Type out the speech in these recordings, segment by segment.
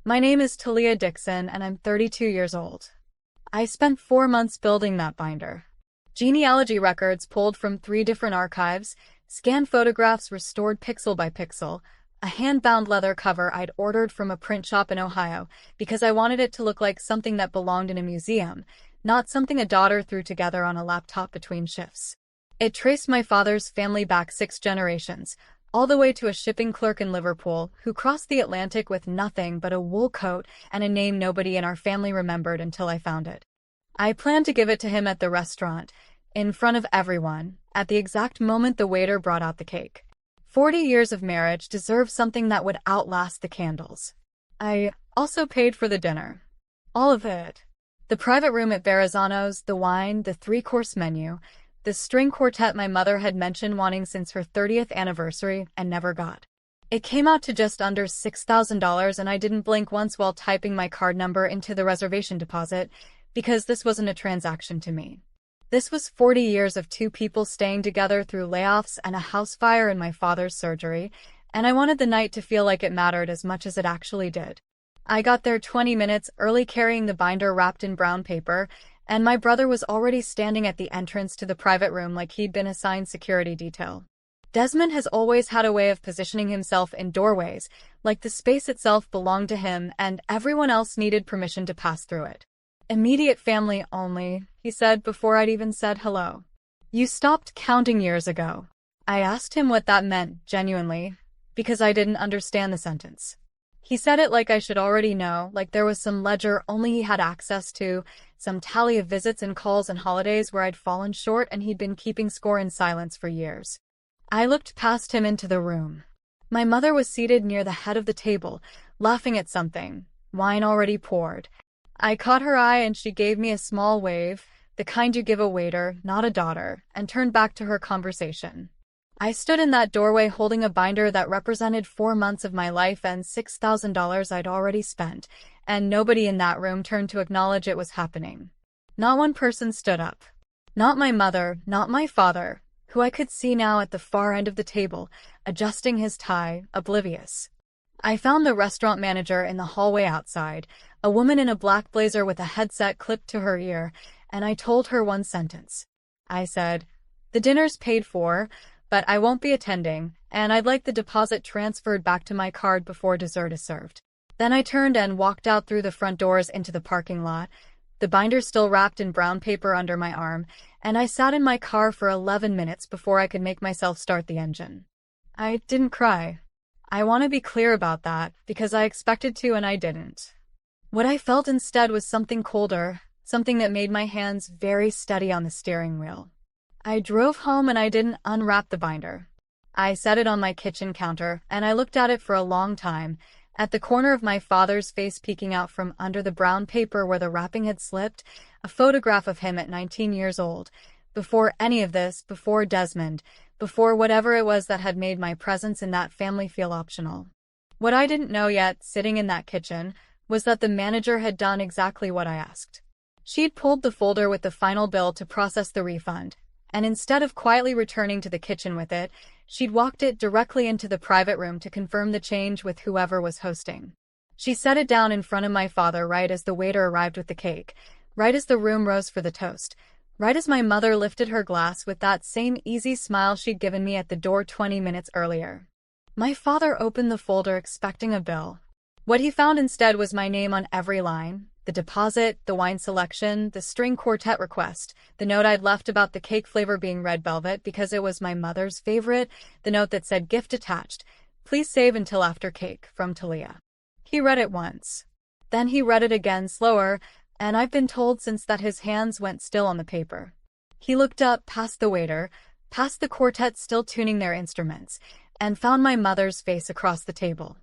My name is Thalia Dixon, and I'm 32 years old. I spent 4 months building that binder. Genealogy records pulled from 3 different archives, scanned photographs restored pixel by pixel, a hand-bound leather cover I'd ordered from a print shop in Ohio because I wanted it to look like something that belonged in a museum, not something a daughter threw together on a laptop between shifts. It traced my father's family back 6 generations, all the way to a shipping clerk in Liverpool who crossed the Atlantic with nothing but a wool coat and a name nobody in our family remembered until I found it. I planned to give it to him at the restaurant, in front of everyone, at the exact moment the waiter brought out the cake. 40 years of marriage deserved something that would outlast the candles. I also paid for the dinner. All of it. The private room at Verrazano's, the wine, the 3-course menu, the string quartet my mother had mentioned wanting since her 30th anniversary and never got. It came out to just under $6,000, and I didn't blink once while typing my card number into the reservation deposit, because this wasn't a transaction to me. This was 40 years of 2 people staying together through layoffs and a house fire in my father's surgery, and I wanted the night to feel like it mattered as much as it actually did. I got there 20 minutes early carrying the binder wrapped in brown paper, and my brother was already standing at the entrance to the private room like he'd been assigned security detail. Desmond has always had a way of positioning himself in doorways, like the space itself belonged to him and everyone else needed permission to pass through it. "Immediate family only," he said before I'd even said hello. "You stopped counting years ago." I asked him what that meant, genuinely, because I didn't understand the sentence. He said it like I should already know, like there was some ledger only he had access to, some tally of visits and calls and holidays where I'd fallen short and he'd been keeping score in silence for years. I looked past him into the room. My mother was seated near the head of the table, laughing at something, wine already poured. I caught her eye and she gave me a small wave, the kind you give a waiter, not a daughter, and turned back to her conversation. I stood in that doorway holding a binder that represented 4 months of my life and $6,000 I'd already spent, and nobody in that room turned to acknowledge it was happening. Not one person stood up. Not my mother, not my father, who I could see now at the far end of the table, adjusting his tie, oblivious. I found the restaurant manager in the hallway outside, a woman in a black blazer with a headset clipped to her ear, and I told her one sentence. I said, "The dinner's paid for, but I won't be attending, and I'd like the deposit transferred back to my card before dessert is served." Then I turned and walked out through the front doors into the parking lot, the binder still wrapped in brown paper under my arm, and I sat in my car for 11 minutes before I could make myself start the engine. I didn't cry. I want to be clear about that, because I expected to and I didn't. What I felt instead was something colder, something that made my hands very steady on the steering wheel. I drove home and I didn't unwrap the binder. I set it on my kitchen counter, and I looked at it for a long time, at the corner of my father's face peeking out from under the brown paper where the wrapping had slipped, a photograph of him at 19 years old, before any of this, before Desmond, before whatever it was that had made my presence in that family feel optional. What I didn't know yet, sitting in that kitchen, was that the manager had done exactly what I asked. She'd pulled the folder with the final bill to process the refund, and instead of quietly returning to the kitchen with it, she'd walked it directly into the private room to confirm the change with whoever was hosting. She set it down in front of my father right as the waiter arrived with the cake, right as the room rose for the toast, right as my mother lifted her glass with that same easy smile she'd given me at the door 20 minutes earlier. My father opened the folder expecting a bill. What he found instead was my name on every line. The deposit, the wine selection, the string quartet request, the note I'd left about the cake flavor being red velvet because it was my mother's favorite, the note that said gift attached, please save until after cake, from Thalia. He read it once. Then he read it again slower, and I've been told since that his hands went still on the paper. He looked up past the waiter, past the quartet still tuning their instruments, and found my mother's face across the table.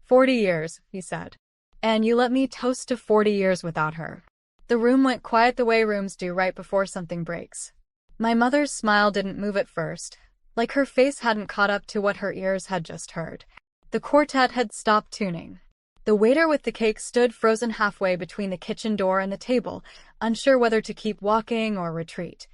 40 years, he said. And you let me toast to 40 years without her. The room went quiet the way rooms do right before something breaks. My mother's smile didn't move at first, like her face hadn't caught up to what her ears had just heard. The quartet had stopped tuning. The waiter with the cake stood frozen halfway between the kitchen door and the table, unsure whether to keep walking or retreat.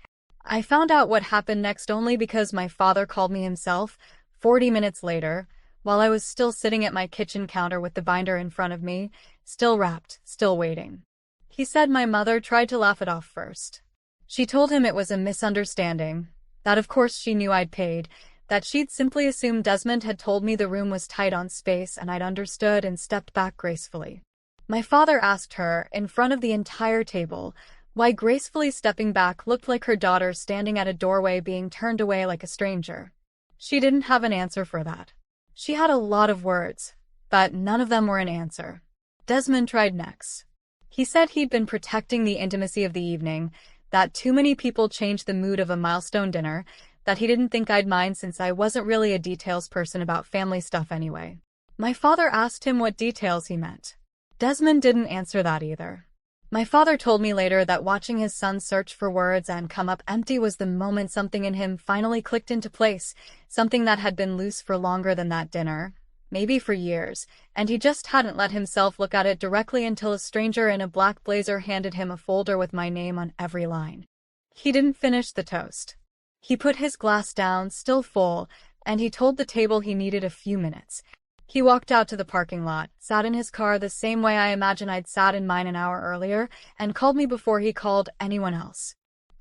I found out what happened next only because my father called me himself, 40 minutes later, while I was still sitting at my kitchen counter with the binder in front of me, still wrapped, still waiting. He said my mother tried to laugh it off first. She told him it was a misunderstanding, that of course she knew I'd paid, that she'd simply assumed Desmond had told me the room was tight on space and I'd understood and stepped back gracefully. My father asked her, in front of the entire table, why gracefully stepping back looked like her daughter standing at a doorway being turned away like a stranger. She didn't have an answer for that. She had a lot of words, but none of them were an answer. Desmond tried next. He said he'd been protecting the intimacy of the evening, that too many people changed the mood of a milestone dinner, that he didn't think I'd mind since I wasn't really a details person about family stuff anyway. My father asked him what details he meant. Desmond didn't answer that either. My father told me later that watching his son search for words and come up empty was the moment something in him finally clicked into place, something that had been loose for longer than that dinner, maybe for years, and he just hadn't let himself look at it directly until a stranger in a black blazer handed him a folder with my name on every line. He didn't finish the toast. He put his glass down, still full, and he told the table he needed a few minutes. He walked out to the parking lot, sat in his car the same way I imagine I'd sat in mine an hour earlier, and called me before he called anyone else.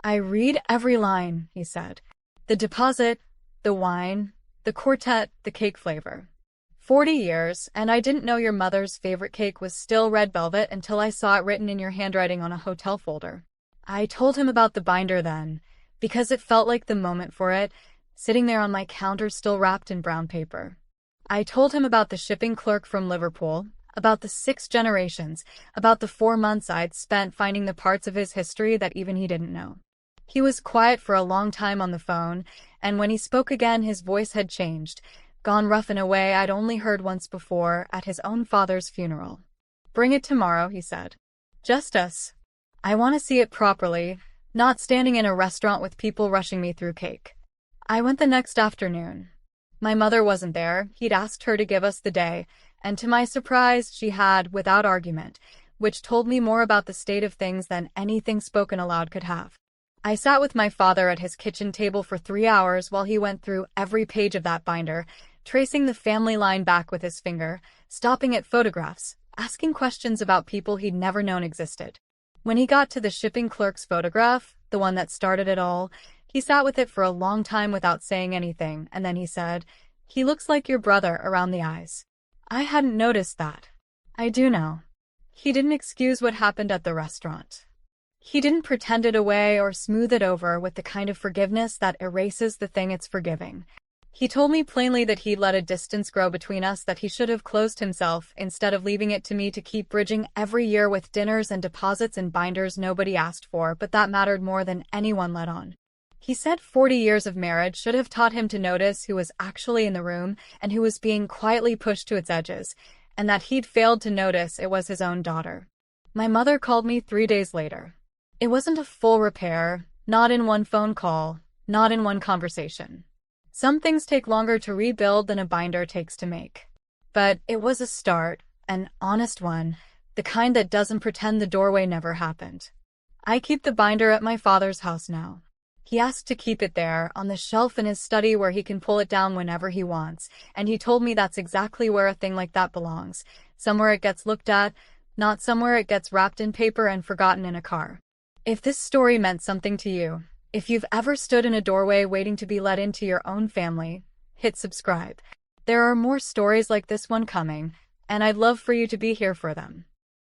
I read every line, he said. The deposit, the wine, the quartet, the cake flavor. 40 years, and I didn't know your mother's favorite cake was still red velvet until I saw it written in your handwriting on a hotel folder. I told him about the binder then, because it felt like the moment for it, sitting there on my counter still wrapped in brown paper. I told him about the shipping clerk from Liverpool, about the 6 generations, about the 4 months I'd spent finding the parts of his history that even he didn't know. He was quiet for a long time on the phone, and when he spoke again his voice had changed, gone rough in a way I'd only heard once before at his own father's funeral. Bring it tomorrow, he said. Just us. I want to see it properly, not standing in a restaurant with people rushing me through cake. I went the next afternoon. My mother wasn't there. He'd asked her to give us the day, and to my surprise, she had, without argument, which told me more about the state of things than anything spoken aloud could have. I sat with my father at his kitchen table for 3 hours while he went through every page of that binder, tracing the family line back with his finger, stopping at photographs, asking questions about people he'd never known existed. When he got to the shipping clerk's photograph, the one that started it all, he sat with it for a long time without saying anything, and then he said, "He looks like your brother around the eyes." I hadn't noticed that. I do now. He didn't excuse what happened at the restaurant. He didn't pretend it away or smooth it over with the kind of forgiveness that erases the thing it's forgiving. He told me plainly that he'd let a distance grow between us, that he should have closed himself instead of leaving it to me to keep bridging every year with dinners and deposits and binders nobody asked for, but that mattered more than anyone let on. He said 40 years of marriage should have taught him to notice who was actually in the room and who was being quietly pushed to its edges, and that he'd failed to notice it was his own daughter. My mother called me 3 days later. It wasn't a full repair, not in one phone call, not in one conversation. Some things take longer to rebuild than a binder takes to make. But it was a start, an honest one, the kind that doesn't pretend the doorway never happened. I keep the binder at my father's house now. He asked to keep it there, on the shelf in his study where he can pull it down whenever he wants, and he told me that's exactly where a thing like that belongs, somewhere it gets looked at, not somewhere it gets wrapped in paper and forgotten in a car. If this story meant something to you, if you've ever stood in a doorway waiting to be let into your own family, hit subscribe. There are more stories like this one coming, and I'd love for you to be here for them.